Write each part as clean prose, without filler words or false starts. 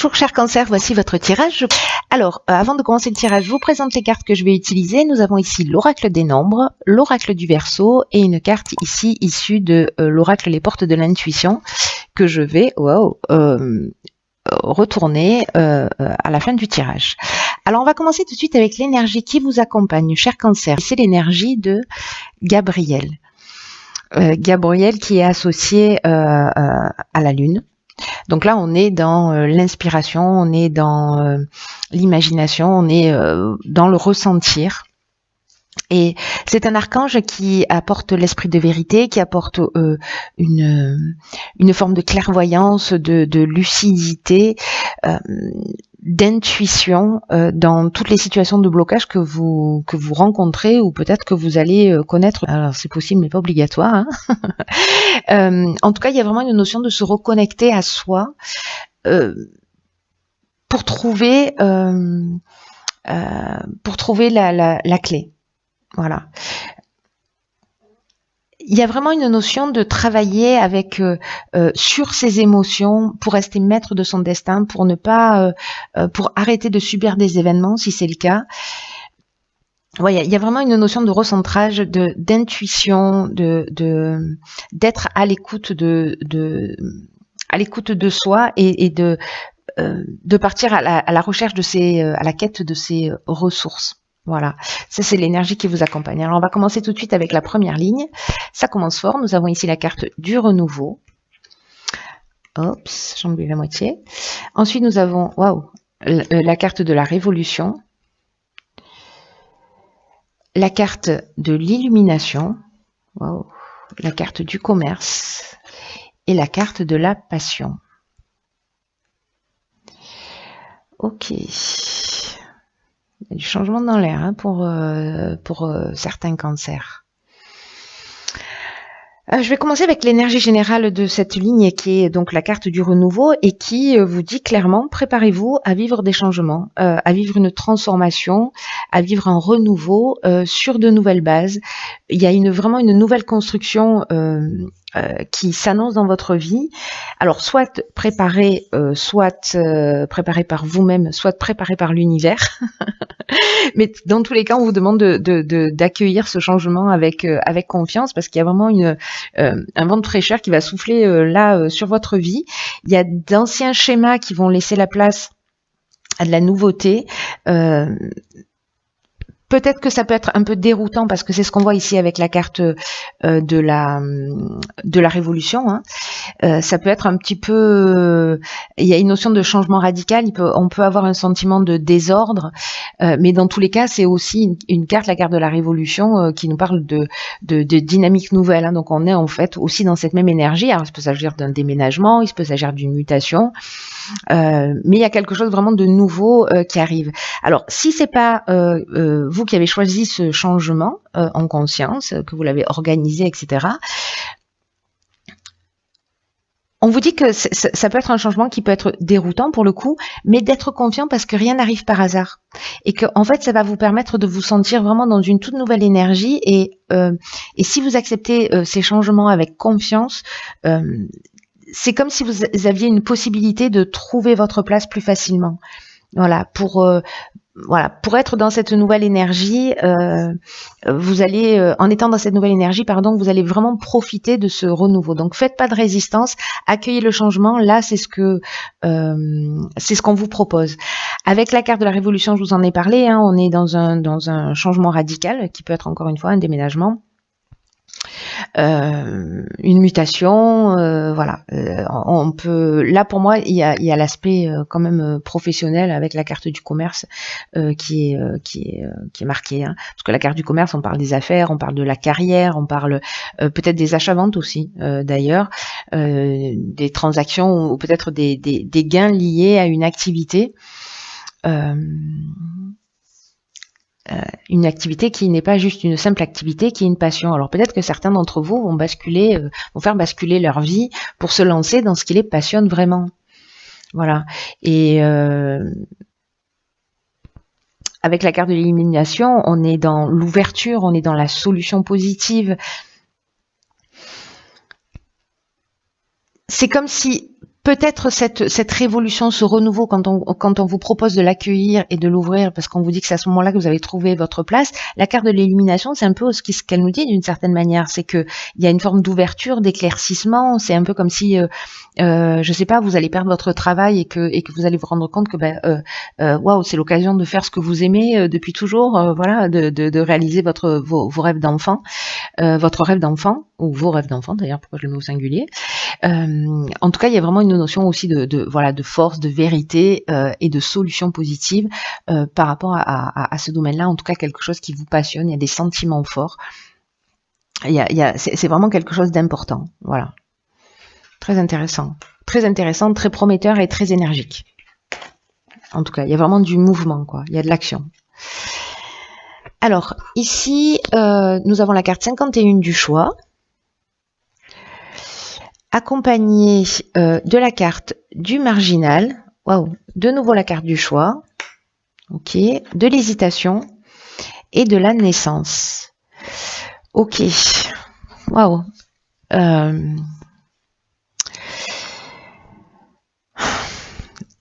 Bonjour chers cancers, voici votre tirage. Alors, avant de commencer le tirage, je vous présente les cartes que je vais utiliser. Nous avons ici l'oracle des nombres, l'oracle du Verseau et une carte ici issue de l'oracle les portes de l'intuition que je vais retourner à la fin du tirage. Alors, on va commencer tout de suite avec l'énergie qui vous accompagne, chers cancers. C'est l'énergie de Gabriel. Gabriel qui est associé à la Lune. Donc là, on est dans l'inspiration, on est dans l'imagination, on est dans le ressentir. Et c'est un archange qui apporte l'esprit de vérité, qui apporte une forme de clairvoyance, de lucidité, d'intuition dans toutes les situations de blocage que vous rencontrez ou peut-être que vous allez connaître. Alors c'est possible mais pas obligatoire. Hein. En tout cas, il y a vraiment une notion de se reconnecter à soi pour trouver la clé. Voilà. Il y a vraiment une notion de travailler avec sur ses émotions pour rester maître de son destin, pour ne pas pour arrêter de subir des événements si c'est le cas. Ouais, il y a vraiment une notion de recentrage, d'intuition, d'être à l'écoute à l'écoute de soi et de partir à la recherche à la quête de ses ressources. Voilà, ça c'est l'énergie qui vous accompagne. Alors on va commencer tout de suite avec la première ligne. Ça commence fort. Nous avons ici la carte du renouveau. Oups, j'en oublie la moitié. Ensuite nous avons la carte de la révolution, la carte de l'illumination, la carte du commerce et la carte de la passion. Ok. Il y a du changement dans l'air hein, pour certains cancers. Je vais commencer avec l'énergie générale de cette ligne qui est donc la carte du renouveau et qui vous dit clairement préparez-vous à vivre des changements, à vivre une transformation, à vivre un renouveau sur de nouvelles bases. Il y a vraiment une nouvelle construction qui s'annonce dans votre vie. Alors soit préparée par vous-même, soit préparée par l'univers. Mais dans tous les cas, on vous demande d'accueillir ce changement avec confiance parce qu'il y a vraiment un vent de fraîcheur qui va souffler sur votre vie. Il y a d'anciens schémas qui vont laisser la place à de la nouveauté. Peut-être que ça peut être un peu déroutant parce que c'est ce qu'on voit ici avec la carte de la révolution. Hein. Ça peut être un petit peu... il y a une notion de changement radical, on peut avoir un sentiment de désordre, mais dans tous les cas, c'est aussi une carte, la carte de la révolution, qui nous parle de dynamique nouvelle. Hein. Donc on est en fait aussi dans cette même énergie. Alors il peut s'agir d'un déménagement, il peut s'agir d'une mutation, mais il y a quelque chose vraiment de nouveau qui arrive. Alors si c'est pas vous qui avez choisi ce changement en conscience, que vous l'avez organisé, etc., on vous dit que ça peut être un changement qui peut être déroutant pour le coup, mais d'être confiant parce que rien n'arrive par hasard. Et que en fait, ça va vous permettre de vous sentir vraiment dans une toute nouvelle énergie. Et si vous acceptez ces changements avec confiance, c'est comme si vous aviez une possibilité de trouver votre place plus facilement. Voilà, pour être dans cette nouvelle énergie, vous allez, en étant dans cette nouvelle énergie, vous allez vraiment profiter de ce renouveau. Donc, faites pas de résistance, accueillez le changement. Là, c'est ce qu'on vous propose. Avec la carte de la révolution, je vous en ai parlé. Hein, on est dans un changement radical qui peut être encore une fois un déménagement. Une mutation, on peut. Là pour moi, il y a l'aspect quand même professionnel avec la carte du commerce qui est marquée. Hein. Parce que la carte du commerce, on parle des affaires, on parle de la carrière, on parle peut-être des achats-ventes aussi, d'ailleurs, des transactions ou peut-être des gains liés à une activité. Une activité qui n'est pas juste une simple activité, qui est une passion. Alors peut-être que certains d'entre vous vont faire basculer leur vie pour se lancer dans ce qui les passionne vraiment. Voilà. Et avec la carte de l'élimination, on est dans l'ouverture, on est dans la solution positive. C'est comme si peut-être cette révolution, ce renouveau, quand on vous propose de l'accueillir et de l'ouvrir, parce qu'on vous dit que c'est à ce moment-là que vous avez trouvé votre place, la carte de l'illumination, c'est un peu ce qu'elle nous dit d'une certaine manière, c'est que il y a une forme d'ouverture, d'éclaircissement, c'est un peu comme si, je sais pas, vous allez perdre votre travail et que vous allez vous rendre compte que waouh, c'est l'occasion de faire ce que vous aimez depuis toujours, voilà, de réaliser vos rêves d'enfant, votre rêve d'enfant, ou vos rêves d'enfant d'ailleurs, pourquoi je le mets au singulier. En tout cas, il y a vraiment une notion aussi de force, de vérité et de solution positive par rapport à ce domaine-là. En tout cas, quelque chose qui vous passionne. Il y a des sentiments forts. C'est vraiment quelque chose d'important. Voilà, très intéressant, très prometteur et très énergique. En tout cas, il y a vraiment du mouvement, quoi. Il y a de l'action. Alors ici, nous avons la carte 51 du choix, accompagné de la carte du marginal, waouh, de nouveau la carte du choix, ok, de l'hésitation et de la naissance. Ok, waouh.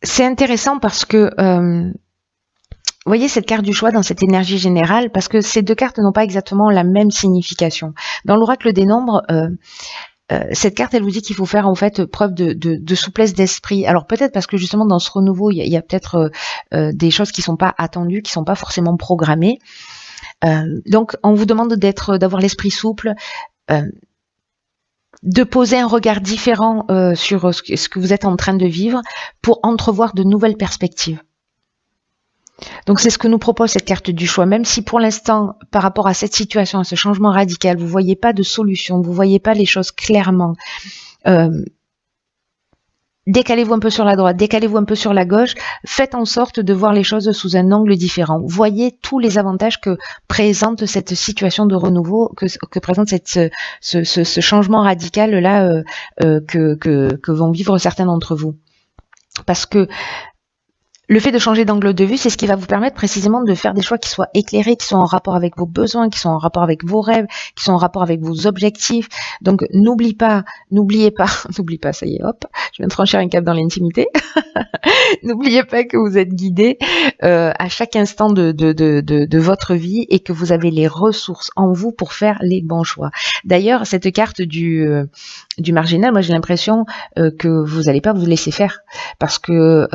C'est intéressant parce que vous voyez cette carte du choix dans cette énergie générale, parce que ces deux cartes n'ont pas exactement la même signification. Dans l'oracle des nombres, cette carte, elle vous dit qu'il faut faire en fait preuve de souplesse d'esprit. Alors peut-être parce que justement dans ce renouveau, il y a peut-être des choses qui sont pas attendues, qui sont pas forcément programmées. Donc on vous demande d'avoir l'esprit souple, de poser un regard différent sur ce que vous êtes en train de vivre pour entrevoir de nouvelles perspectives. Donc c'est ce que nous propose cette carte du choix, même si pour l'instant, par rapport à cette situation, à ce changement radical, vous voyez pas de solution, vous voyez pas les choses clairement. Décalez-vous un peu sur la droite, décalez-vous un peu sur la gauche, faites en sorte de voir les choses sous un angle différent. Voyez tous les avantages que présente cette situation de renouveau, que présente ce changement radical là que vont vivre certains d'entre vous. Parce que le fait de changer d'angle de vue, c'est ce qui va vous permettre précisément de faire des choix qui soient éclairés, qui sont en rapport avec vos besoins, qui sont en rapport avec vos rêves, qui sont en rapport avec vos objectifs. Donc n'oubliez pas, ça y est, hop, je viens de franchir un cap dans l'intimité. N'oubliez pas que vous êtes guidé à chaque instant de votre vie et que vous avez les ressources en vous pour faire les bons choix. D'ailleurs, cette carte du marginal, moi j'ai l'impression que vous n'allez pas vous laisser faire, parce que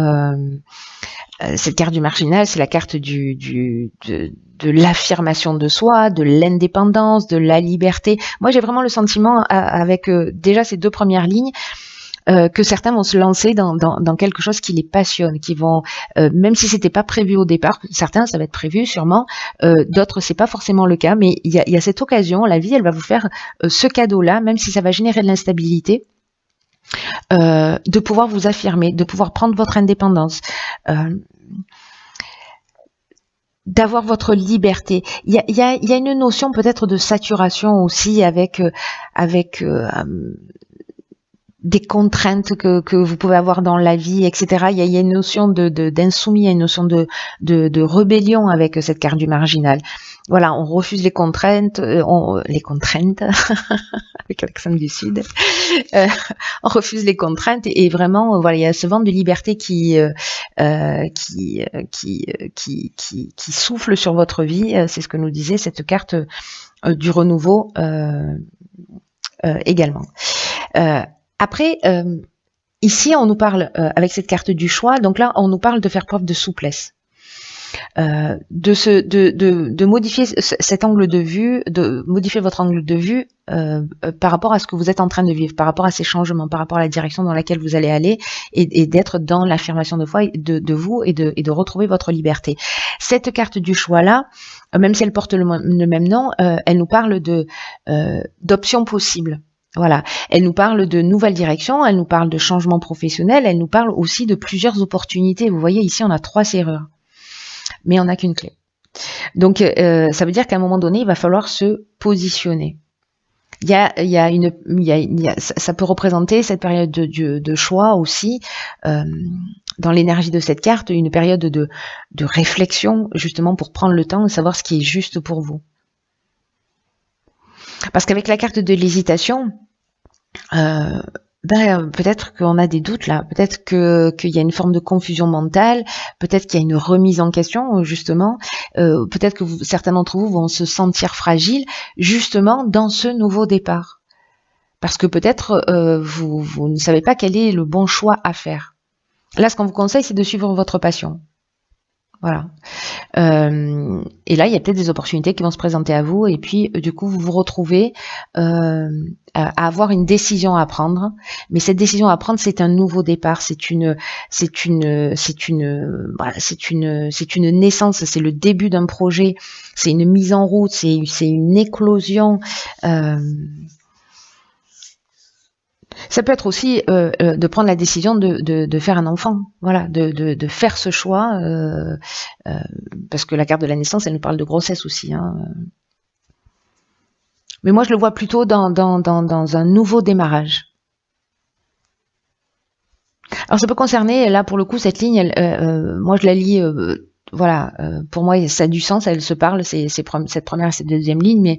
cette carte du marginal, c'est la carte de l'affirmation de soi, de l'indépendance, de la liberté. Moi, j'ai vraiment le sentiment, avec déjà ces deux premières lignes, que certains vont se lancer dans quelque chose qui les passionne, qui vont, même si c'était pas prévu au départ, certains ça va être prévu sûrement, d'autres c'est pas forcément le cas, mais il y a cette occasion, la vie elle va vous faire ce cadeau-là, même si ça va générer de l'instabilité. De pouvoir vous affirmer, de pouvoir prendre votre indépendance, d'avoir votre liberté. Il y a une notion peut-être de saturation aussi avec des contraintes que vous pouvez avoir dans la vie, etc. Il y a une notion d'insoumis, il y a une notion de rébellion avec cette carte du marginal. Voilà, on refuse les contraintes, avec l'accent du Sud, on refuse les contraintes et vraiment, voilà, il y a ce vent de liberté qui souffle sur votre vie. C'est ce que nous disait cette carte du renouveau également. Après, ici, on nous parle, avec cette carte du choix, donc là, on nous parle de faire preuve de souplesse. De modifier cet angle de vue, de modifier votre angle de vue par rapport à ce que vous êtes en train de vivre, par rapport à ces changements, par rapport à la direction dans laquelle vous allez aller, et d'être dans l'affirmation de foi de vous et de retrouver votre liberté. Cette carte du choix-là, même si elle porte le même nom, elle nous parle d'options possibles. Voilà, elle nous parle de nouvelles directions, elle nous parle de changements professionnels, elle nous parle aussi de plusieurs opportunités. Vous voyez ici, on a 3 serrures, mais on n'a qu'une clé. Donc, ça veut dire qu'à un moment donné, il va falloir se positionner. Ça peut représenter cette période de choix aussi, dans l'énergie de cette carte, une période de réflexion, justement pour prendre le temps de savoir ce qui est juste pour vous. Parce qu'avec la carte de l'hésitation, Ben, peut-être qu'on a des doutes là, peut-être qu'il y a une forme de confusion mentale, peut-être qu'il y a une remise en question justement, peut-être que certains d'entre vous vont se sentir fragiles justement dans ce nouveau départ, parce que peut-être vous ne savez pas quel est le bon choix à faire. Là, ce qu'on vous conseille, c'est de suivre votre passion. Voilà. Et là, il y a peut-être des opportunités qui vont se présenter à vous, et puis du coup, vous vous retrouvez à avoir une décision à prendre. Mais cette décision à prendre, c'est un nouveau départ, c'est une naissance, c'est le début d'un projet, c'est une mise en route, c'est une éclosion. Ça peut être aussi de prendre la décision de faire un enfant, voilà, de faire ce choix, parce que la carte de la naissance, elle nous parle de grossesse aussi. Hein. Mais moi, je le vois plutôt dans un nouveau démarrage. Alors, ça peut concerner, là, pour le coup, cette ligne, moi, je la lis, voilà, pour moi, ça a du sens, elle se parle, cette première et cette deuxième ligne,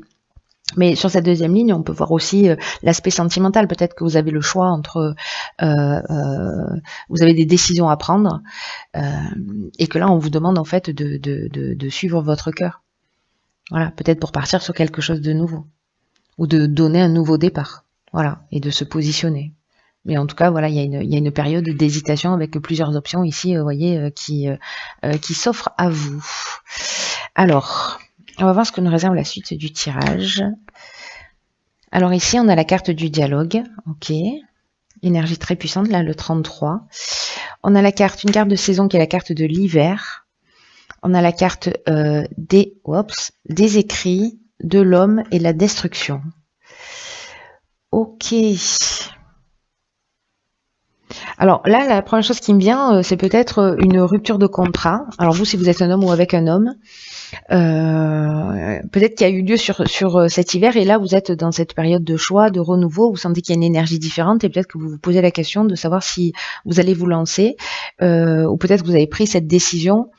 mais sur cette deuxième ligne, on peut voir aussi l'aspect sentimental. Peut-être que vous avez le choix entre, vous avez des décisions à prendre, et que là, on vous demande en fait de suivre votre cœur. Voilà, peut-être pour partir sur quelque chose de nouveau, ou de donner un nouveau départ. Voilà, et de se positionner. Mais en tout cas, voilà, il y a une période d'hésitation avec plusieurs options ici, vous voyez, qui s'offrent à vous. Alors, on va voir ce que nous réserve la suite du tirage. Alors ici, on a la carte du dialogue. Ok. Énergie très puissante, là, le 33. On a une carte de saison qui est la carte de l'hiver. On a la carte des écrits, de l'homme et la destruction. Ok. Alors là, la première chose qui me vient, c'est peut-être une rupture de contrat. Alors vous, si vous êtes un homme ou avec un homme, peut-être qu'il y a eu lieu sur cet hiver, et là vous êtes dans cette période de choix, de renouveau, vous sentez qu'il y a une énergie différente, et peut-être que vous vous posez la question de savoir si vous allez vous lancer, ou peut-être que vous avez pris cette décision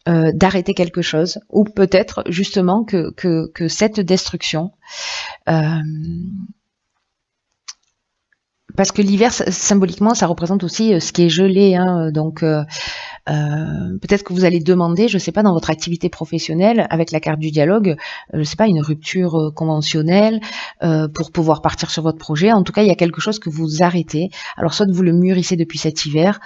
d'arrêter quelque chose, ou peut-être justement que cette destruction, parce que l'hiver, symboliquement, ça représente aussi ce qui est gelé, hein, donc peut-être que vous allez demander, je ne sais pas, dans votre activité professionnelle, avec la carte du dialogue, je ne sais pas, une rupture conventionnelle pour pouvoir partir sur votre projet. En tout cas, il y a quelque chose que vous arrêtez. Alors, soit vous le mûrissez depuis cet hiver,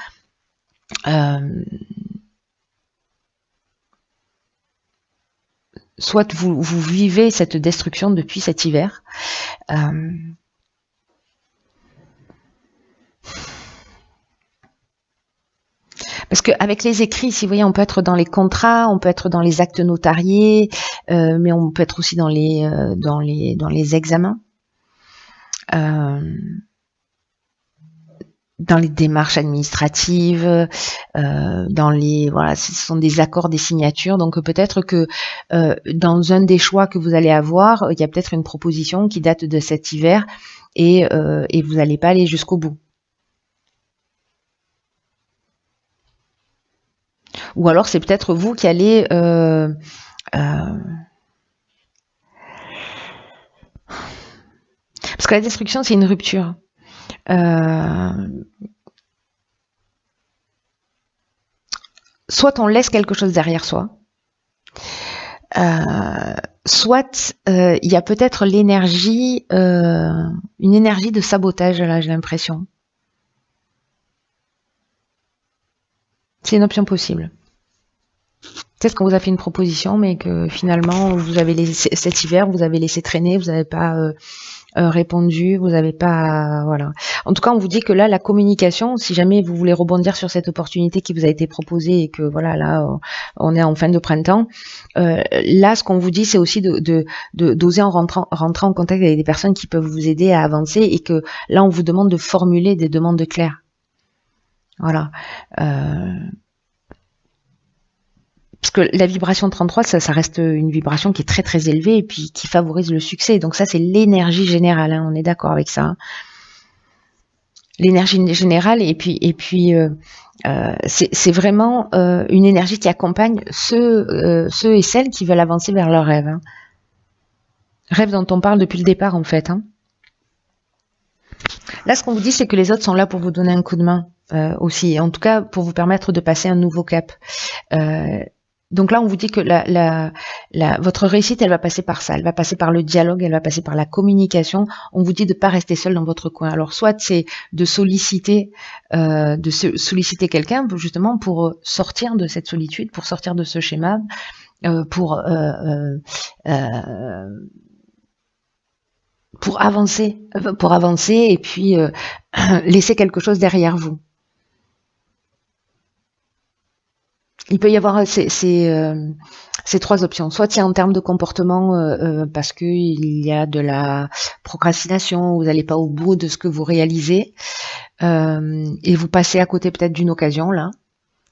soit vous vivez cette destruction depuis cet hiver. Parce qu'avec les écrits, si vous voyez, on peut être dans les contrats, on peut être dans les actes notariés, mais on peut être aussi dans les examens, dans les démarches administratives, voilà, ce sont des accords, des signatures. Donc peut-être que dans un des choix que vous allez avoir, il y a peut-être une proposition qui date de cet hiver, et vous n'allez pas aller jusqu'au bout. Ou alors c'est peut-être vous qui allez parce que la destruction, c'est une rupture. Soit on laisse quelque chose derrière soi, soit il y a peut-être l'énergie, une énergie de sabotage, là, j'ai l'impression. C'est une option possible. Peut-être qu'on vous a fait une proposition, mais que finalement, vous avez laissé, cet hiver, vous avez laissé traîner, vous n'avez pas répondu, vous n'avez pas... Voilà. En tout cas, on vous dit que là, la communication, si jamais vous voulez rebondir sur cette opportunité qui vous a été proposée, et que voilà, là, on est en fin de printemps, là, ce qu'on vous dit, c'est aussi d'oser rentrer en contact avec des personnes qui peuvent vous aider à avancer, et que là, on vous demande de formuler des demandes claires. Voilà. Parce que la vibration 33, ça reste une vibration qui est très très élevée, et puis qui favorise le succès. Donc ça, c'est l'énergie générale, hein, on est d'accord avec ça. Hein. L'énergie générale, et puis c'est vraiment une énergie qui accompagne ceux et celles qui veulent avancer vers leurs rêves. Hein. Rêve dont on parle depuis le départ, en fait. Hein. Là, ce qu'on vous dit, c'est que les autres sont là pour vous donner un coup de main aussi, et en tout cas pour vous permettre de passer un nouveau cap. Donc là, on vous dit que votre réussite, elle va passer par ça, elle va passer par le dialogue, elle va passer par la communication. On vous dit de pas rester seul dans votre coin. Alors soit c'est de solliciter quelqu'un justement pour sortir de cette solitude, pour sortir de ce schéma, pour avancer et puis laisser quelque chose derrière vous. Il peut y avoir ces trois options. Soit c'est en termes de comportement parce que il y a de la procrastination, vous n'allez pas au bout de ce que vous réalisez et vous passez à côté peut-être d'une occasion là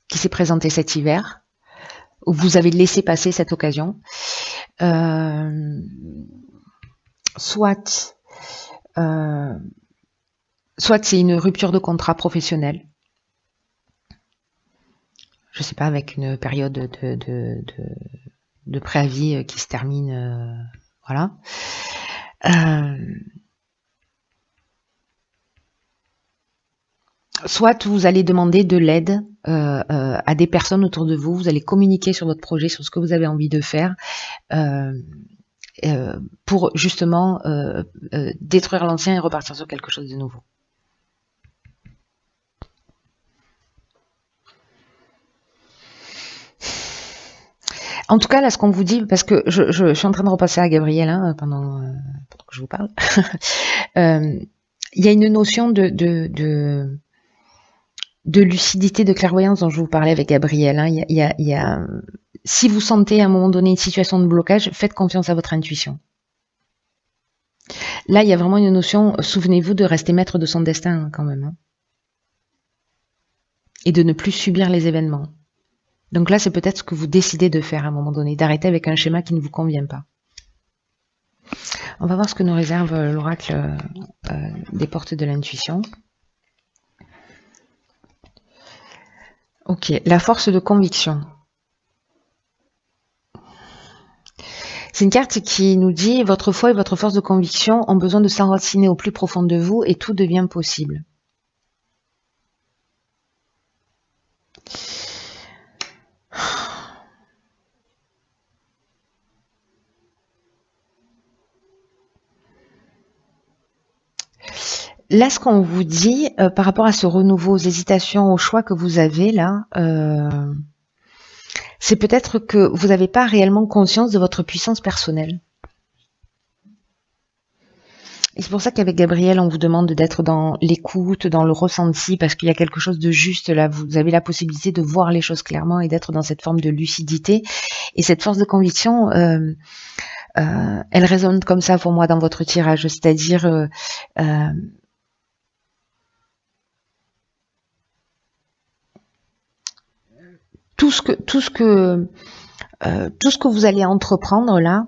qui s'est présentée cet hiver, où vous avez laissé passer cette occasion. Soit c'est une rupture de contrat professionnel. Je sais pas, avec une période de préavis qui se termine, voilà. Soit vous allez demander de l'aide à des personnes autour de vous, vous allez communiquer sur votre projet, sur ce que vous avez envie de faire, pour justement détruire l'ancien et repartir sur quelque chose de nouveau. En tout cas, là, ce qu'on vous dit, parce que je suis en train de repasser à Gabriel pendant que je vous parle, il y a une notion de lucidité, de clairvoyance dont je vous parlais avec Gabriel. Si vous sentez à un moment donné une situation de blocage, faites confiance à votre intuition. Là, il y a vraiment une notion, souvenez-vous de rester maître de son destin quand même. Et de ne plus subir les événements. Donc là, c'est peut-être ce que vous décidez de faire à un moment donné, d'arrêter avec un schéma qui ne vous convient pas. On va voir ce que nous réserve l'oracle des portes de l'intuition. Ok, la force de conviction. C'est une carte qui nous dit « Votre foi et votre force de conviction ont besoin de s'enraciner au plus profond de vous et tout devient possible. » Là, ce qu'on vous dit par rapport à ce renouveau, aux hésitations, aux choix que vous avez là, c'est peut-être que vous n'avez pas réellement conscience de votre puissance personnelle. Et c'est pour ça qu'avec Gabriel, on vous demande d'être dans l'écoute, dans le ressenti, parce qu'il y a quelque chose de juste là. Vous avez la possibilité de voir les choses clairement et d'être dans cette forme de lucidité. Et cette force de conviction, elle résonne comme ça pour moi dans votre tirage, c'est-à-dire tout ce que vous allez entreprendre là,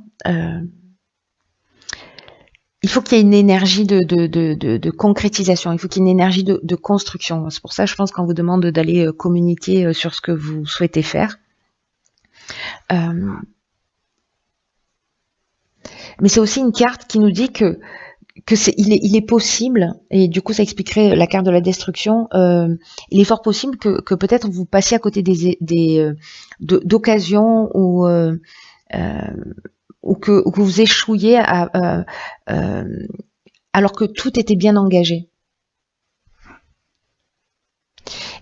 il faut qu'il y ait une énergie de concrétisation, il faut qu'il y ait une énergie de construction. C'est pour ça, je pense qu'on vous demande d'aller communiquer sur ce que vous souhaitez faire. Mais c'est aussi une carte qui nous dit que il est possible, et du coup ça expliquerait la carte de la destruction, il est fort possible que peut-être vous passiez à côté d'occasions ou que vous échouiez alors que tout était bien engagé.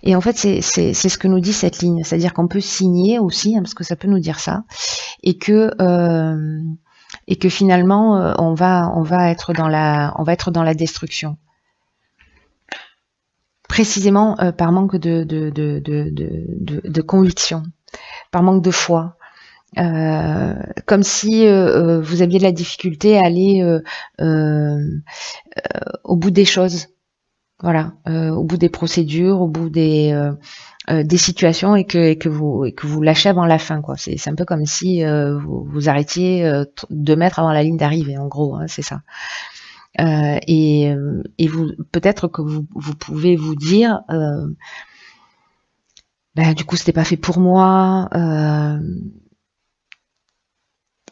Et en fait, c'est ce que nous dit cette ligne, c'est-à-dire qu'on peut signer aussi, parce que ça peut nous dire ça, et que finalement on va être dans la destruction, précisément par manque de conviction, par manque de foi, comme si vous aviez de la difficulté à aller au bout des choses, voilà, au bout des procédures, au bout des situations, et que vous lâchez avant la fin, quoi. C'est un peu comme si vous arrêtiez 2 mètres avant la ligne d'arrivée, en gros, c'est ça. Et vous, peut-être que vous pouvez vous dire, du coup, c'était pas fait pour moi.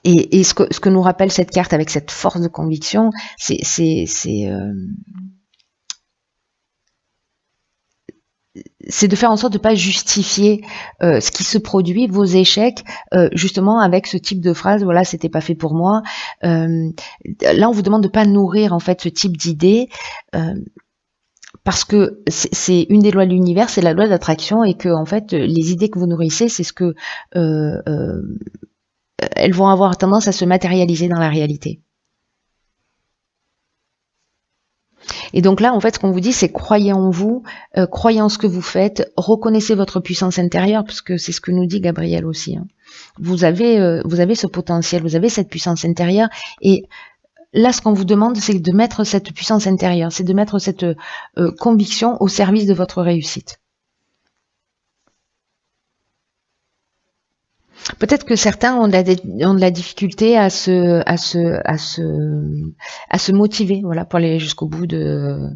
Et ce que nous rappelle cette carte avec cette force de conviction, c'est c'est de faire en sorte de pas justifier ce qui se produit, vos échecs, justement avec ce type de phrase, voilà, c'était pas fait pour moi. Là, on vous demande de pas nourrir en fait ce type d'idées. Parce que c'est une des lois de l'univers, c'est la loi d'attraction, et que en fait les idées que vous nourrissez, c'est ce que elles vont avoir tendance à se matérialiser dans la réalité. Et donc là, en fait, ce qu'on vous dit, c'est croyez en vous, croyez en ce que vous faites, reconnaissez votre puissance intérieure, parce que c'est ce que nous dit Gabriel aussi. Hein. Vous avez ce potentiel, vous avez cette puissance intérieure, et là, ce qu'on vous demande, c'est de mettre cette puissance intérieure, c'est de mettre cette conviction au service de votre réussite. Peut-être que certains ont de la difficulté à se motiver, voilà, pour aller jusqu'au bout de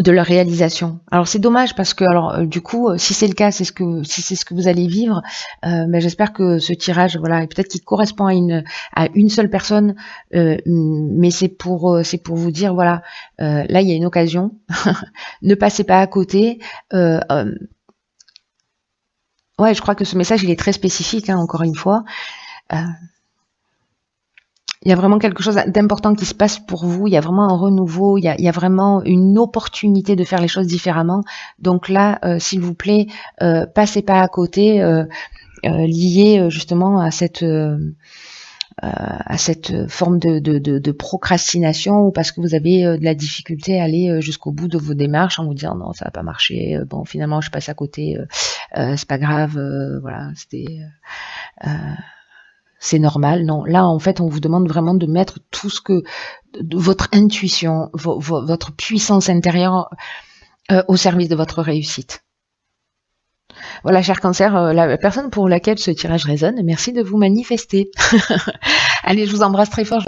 leur réalisation. Alors c'est dommage parce que du coup, si c'est le cas, si c'est ce que vous allez vivre, j'espère que ce tirage, voilà, peut-être qu'il correspond à une seule personne, mais c'est pour vous dire, voilà, là il y a une occasion, ne passez pas à côté. Ouais, je crois que ce message il est très spécifique, hein, encore une fois. Il y a vraiment quelque chose d'important qui se passe pour vous, il y a vraiment un renouveau, il y a vraiment une opportunité de faire les choses différemment. Donc là, s'il vous plaît, passez pas à côté, lié justement à cette forme de procrastination, ou parce que vous avez de la difficulté à aller jusqu'au bout de vos démarches en vous disant non, ça va pas marcher, bon finalement je passe à côté, c'est pas grave, voilà, c'est normal. Non, là en fait on vous demande vraiment de mettre tout ce que votre intuition, votre puissance intérieure au service de votre réussite. Voilà, cher Cancer, la personne pour laquelle ce tirage résonne, merci de vous manifester. Allez, je vous embrasse très fort.